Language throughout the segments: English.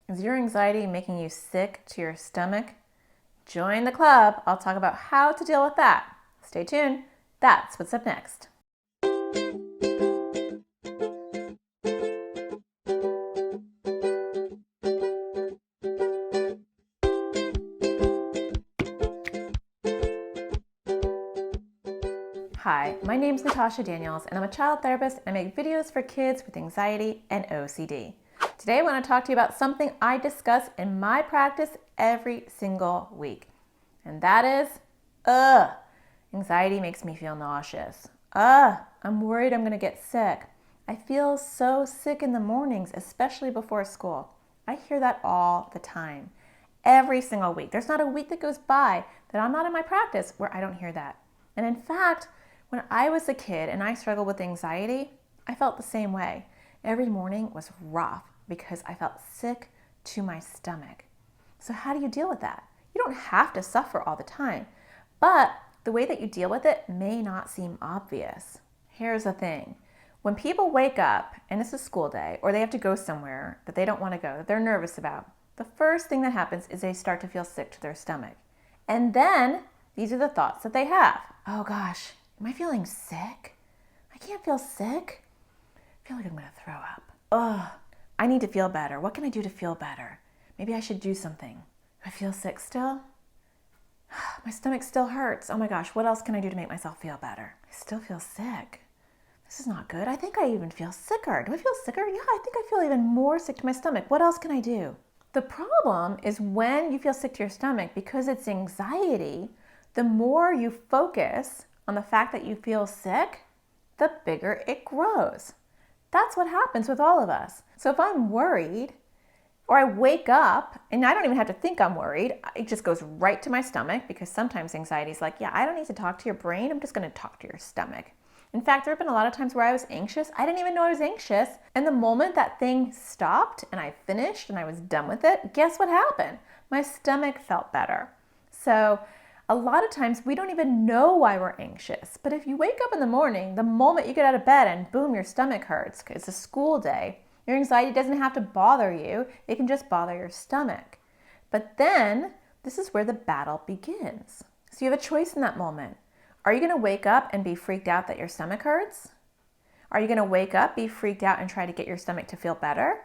Is your anxiety making you sick to your stomach? Join the club. I'll talk about how to deal with that. Stay tuned. That's what's up next. Hi, my name is Natasha Daniels, and I'm a child therapist, and I make videos for kids with anxiety and OCD. Today I want to talk to you about something I discuss in my practice every single week, and that is, anxiety makes me feel nauseous. I'm worried I'm going to get sick. I feel so sick in the mornings, especially before school. I hear that all the time, every single week. There's not a week that goes by that I'm not in my practice where I don't hear that. And in fact, when I was a kid and I struggled with anxiety, I felt the same way. Every morning was rough because I felt sick to my stomach. So how do you deal with that? You don't have to suffer all the time, but the way that you deal with it may not seem obvious. Here's the thing. When people wake up and it's a school day or they have to go somewhere that they don't want to go, that they're nervous about, the first thing that happens is they start to feel sick to their stomach. And then these are the thoughts that they have. Oh gosh, am I feeling sick? I can't feel sick. I feel like I'm going to throw up. I need to feel better. What can I do to feel better? Maybe I should do something. Do I feel sick still? My stomach still hurts. Oh my gosh, what else can I do to make myself feel better? I still feel sick. This is not good. I think I even feel sicker. Do I feel sicker? Yeah, I think I feel even more sick to my stomach. What else can I do? The problem is when you feel sick to your stomach, because it's anxiety, the more you focus on the fact that you feel sick, the bigger it grows. That's what happens with all of us. So if I'm worried, or I wake up and I don't even have to think I'm worried, it just goes right to my stomach, because sometimes anxiety is like, yeah, I don't need to talk to your brain, I'm just going to talk to your stomach. In fact, there have been a lot of times where I was anxious. I didn't even know I was anxious. And the moment that thing stopped and I finished and I was done with it, guess what happened? My stomach felt better. So a lot of times we don't even know why we're anxious. But if you wake up in the morning, the moment you get out of bed and boom, your stomach hurts, because it's a school day, your anxiety doesn't have to bother you. It can just bother your stomach. But then this is where the battle begins. So you have a choice in that moment. Are you going to wake up and be freaked out that your stomach hurts? Are you going to wake up, be freaked out, and try to get your stomach to feel better?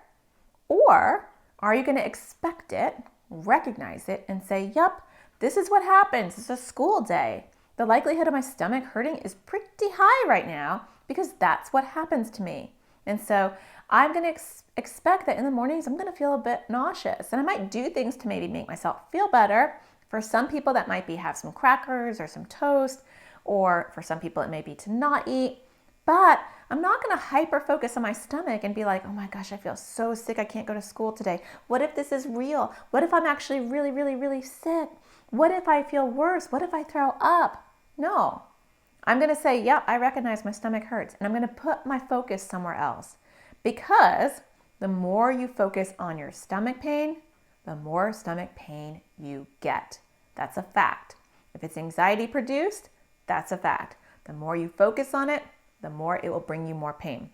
Or are you going to expect it, recognize it, and say, yep, this is what happens. It's a school day. The likelihood of my stomach hurting is pretty high right now because that's what happens to me. And so I'm going to expect that in the mornings I'm going to feel a bit nauseous. And I might do things to maybe make myself feel better. For some people that might be have some crackers or some toast. Or for some people, it may be to not eat. But I'm not going to hyper focus on my stomach and be like, oh my gosh, I feel so sick. I can't go to school today. What if this is real? What if I'm actually really, really, really sick? What if I feel worse? What if I throw up? No. I'm going to say, yep, I recognize my stomach hurts. And I'm going to put my focus somewhere else. Because the more you focus on your stomach pain, the more stomach pain you get. That's a fact. If it's anxiety produced, that's a fact. The more you focus on it, the more it will bring you more pain.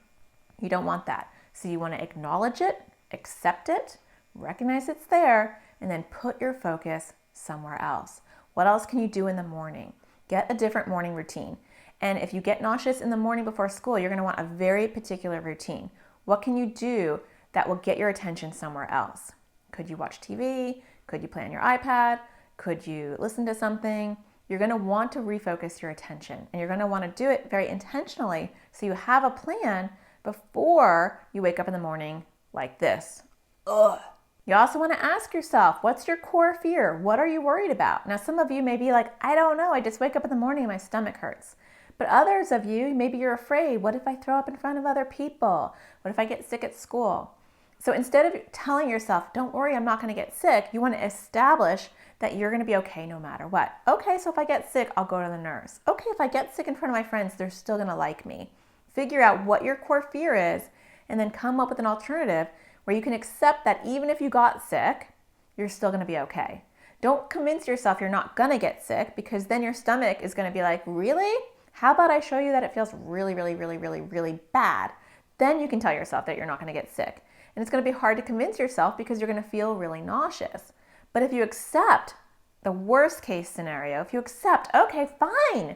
You don't want that. So you want to acknowledge it, accept it, recognize it's there, and then put your focus somewhere else. What else can you do in the morning? Get a different morning routine. And if you get nauseous in the morning before school, you're going to want a very particular routine. What can you do that will get your attention somewhere else? Could you watch TV? Could you play on your iPad? Could you listen to something? You're going to want to refocus your attention, and you're going to want to do it very intentionally so you have a plan before you wake up in the morning like this. You also want to ask yourself, what's your core fear? What are you worried about? Now, some of you may be like, I don't know. I just wake up in the morning and my stomach hurts. But others of you, maybe you're afraid. What if I throw up in front of other people? What if I get sick at school? So instead of telling yourself, don't worry, I'm not going to get sick, you want to establish that you're going to be okay no matter what. Okay, so if I get sick, I'll go to the nurse. Okay, if I get sick in front of my friends, they're still going to like me. Figure out what your core fear is and then come up with an alternative where you can accept that even if you got sick, you're still going to be okay. Don't convince yourself you're not going to get sick, because then your stomach is going to be like, really? How about I show you that it feels really, really, really, really, really bad? Then you can tell yourself that you're not going to get sick. And it's going to be hard to convince yourself because you're going to feel really nauseous. But if you accept the worst case scenario, if you accept, okay, fine,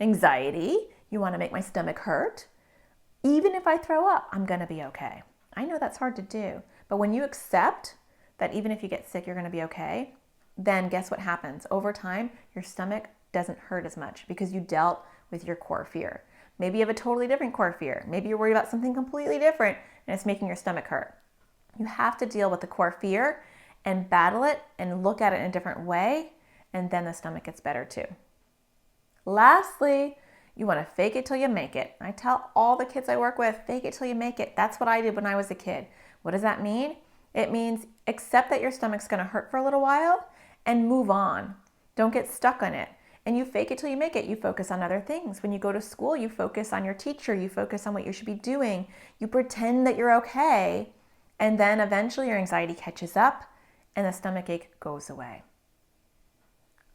anxiety, you want to make my stomach hurt, even if I throw up, I'm going to be okay. I know that's hard to do, but when you accept that even if you get sick, you're going to be okay, then guess what happens? Over time, your stomach doesn't hurt as much because you dealt with your core fear. Maybe you have a totally different core fear. Maybe you're worried about something completely different and it's making your stomach hurt. You have to deal with the core fear and battle it and look at it in a different way, and then the stomach gets better too. Lastly, you want to fake it till you make it. I tell all the kids I work with, fake it till you make it. That's what I did when I was a kid. What does that mean? It means accept that your stomach's going to hurt for a little while and move on. Don't get stuck on it. And you fake it till you make it. You focus on other things. When you go to school, you focus on your teacher. You focus on what you should be doing. You pretend that you're okay. And then eventually your anxiety catches up and the stomach ache goes away.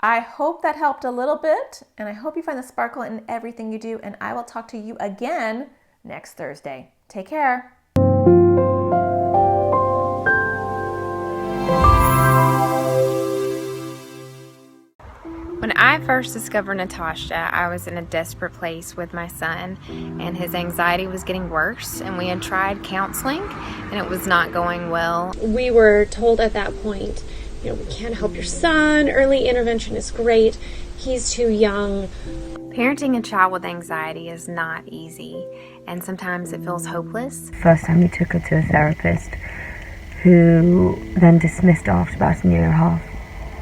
I hope that helped a little bit, and I hope you find the sparkle in everything you do, and I will talk to you again next Thursday. Take care. When I first discovered Natasha, I was in a desperate place with my son, and his anxiety was getting worse, and we had tried counseling, and it was not going well. We were told at that point, we can't help your son. Early intervention is great. He's too young. Parenting a child with anxiety is not easy, and sometimes it feels hopeless. First time we took her to a therapist, who then dismissed her after about a year and a half,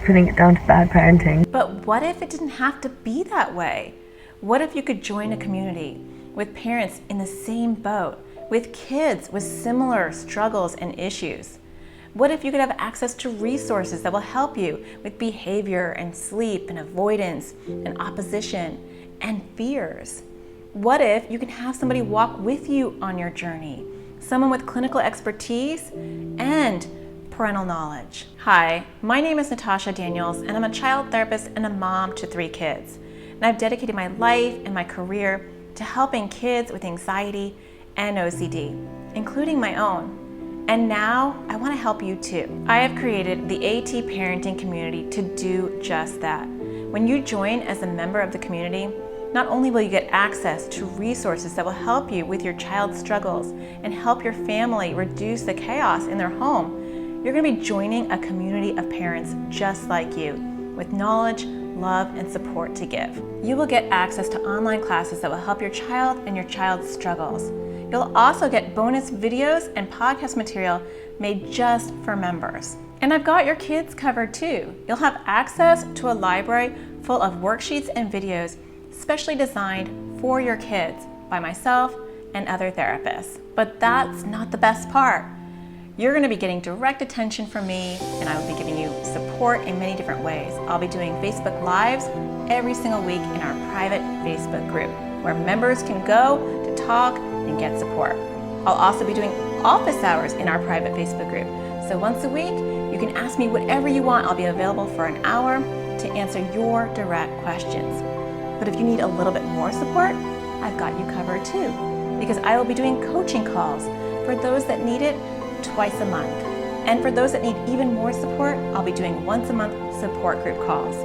putting it down to bad parenting. But what if it didn't have to be that way? What if you could join a community with parents in the same boat, with kids with similar struggles and issues? What if you could have access to resources that will help you with behavior and sleep and avoidance and opposition and fears? What if you can have somebody walk with you on your journey? Someone with clinical expertise and parental knowledge. Hi, my name is Natasha Daniels, and I'm a child therapist and a mom to 3 kids. And I've dedicated my life and my career to helping kids with anxiety and OCD, including my own. And now I want to help you too. I have created the AT parenting community to do just that. When you join as a member of the community, not only will you get access to resources that will help you with your child's struggles and help your family reduce the chaos in their home, you're going to be joining a community of parents just like you, with knowledge, love, and support to give. You will get access to online classes that will help your child and your child's struggles. You'll also get bonus videos and podcast material made just for members. And I've got your kids covered too. You'll have access to a library full of worksheets and videos specially designed for your kids by myself and other therapists. But that's not the best part. You're going to be getting direct attention from me, and I will be giving you support in many different ways. I'll be doing Facebook Lives every single week in our private Facebook group, where members can go to talk and get support. I'll also be doing office hours in our private Facebook group. So once a week, you can ask me whatever you want. I'll be available for an hour to answer your direct questions. But if you need a little bit more support, I've got you covered too, because I will be doing coaching calls for those that need it twice a month. And for those that need even more support, I'll be doing once a month support group calls.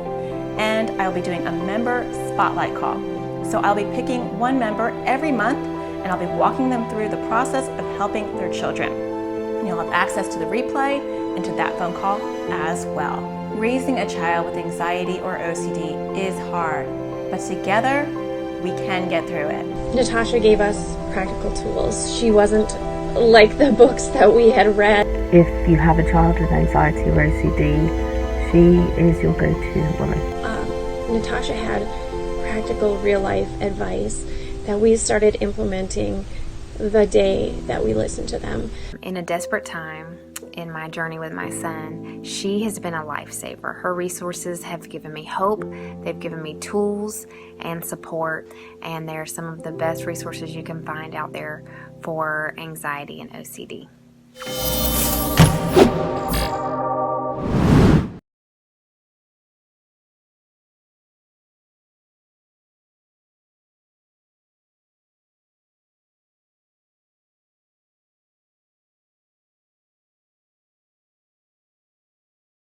And I'll be doing a member spotlight call. So I'll be picking one member every month, and I'll be walking them through the process of helping their children. And you'll have access to the replay and to that phone call as well. Raising a child with anxiety or OCD is hard, but together we can get through it. Natasha gave us practical tools. She wasn't like the books that we had read. If you have a child with anxiety or OCD, she is your go-to woman. Natasha had practical real-life advice that we started implementing the day that we listened to them. In a desperate time in my journey with my son, she has been a lifesaver. Her resources have given me hope, they've given me tools and support, and they're some of the best resources you can find out there for anxiety and OCD.